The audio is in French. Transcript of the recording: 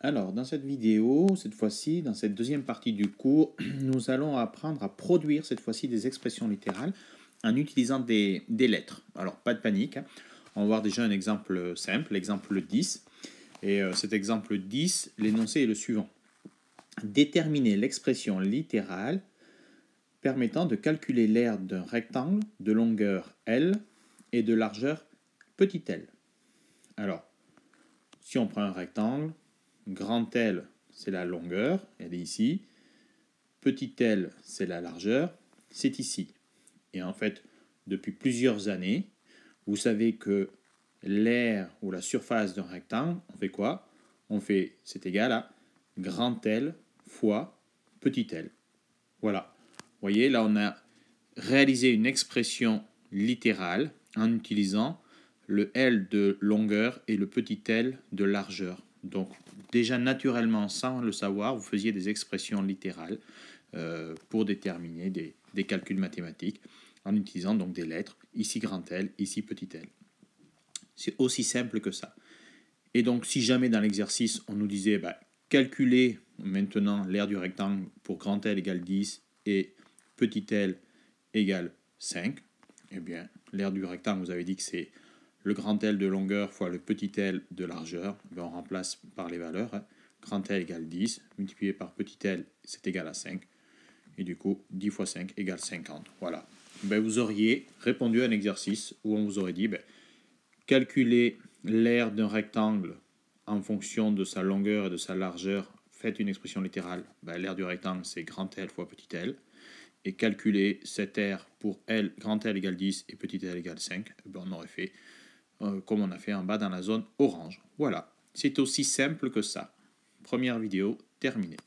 Alors, dans cette vidéo, cette fois-ci, dans cette deuxième partie du cours, nous allons apprendre à produire cette fois-ci des expressions littérales en utilisant des lettres. Alors, pas de panique, hein. On va voir déjà un exemple simple, l'exemple 10. Et cet exemple 10, l'énoncé est le suivant. Déterminer l'expression littérale permettant de calculer l'aire d'un rectangle de longueur L et de largeur petit l. Alors, si on prend un rectangle, grand L, c'est la longueur, elle est ici. Petit l, c'est la largeur, c'est ici. Et en fait, depuis plusieurs années, vous savez que l'aire ou la surface d'un rectangle, on fait quoi? C'est égal à grand L fois petit l. Voilà. Vous voyez, là, on a réalisé une expression littérale en utilisant le L de longueur et le petit l de largeur. Donc, déjà naturellement, sans le savoir, vous faisiez des expressions littérales pour déterminer des calculs mathématiques en utilisant donc des lettres, ici grand L, ici petit l. C'est aussi simple que ça. Et donc, si jamais dans l'exercice, on nous disait calculer maintenant l'aire du rectangle pour grand L égale 10 et petit l égale 5, eh bien, l'aire du rectangle, vous avez dit que c'est le grand L de longueur fois le petit l de largeur. Ben, on remplace par les valeurs. Hein. Grand L égale 10, multiplié par petit l, c'est égal à 5. Et du coup, 10 fois 5 égale 50. Voilà. Ben, vous auriez répondu à un exercice où on vous aurait dit calculer l'aire d'un rectangle en fonction de sa longueur et de sa largeur. Faites une expression littérale. L'aire du rectangle, c'est grand L fois petit l. Et calculer cette aire pour L, grand L égale 10 et petit l égale 5, on aurait fait comme on a fait en bas dans la zone orange. Voilà, c'est aussi simple que ça. Première vidéo terminée.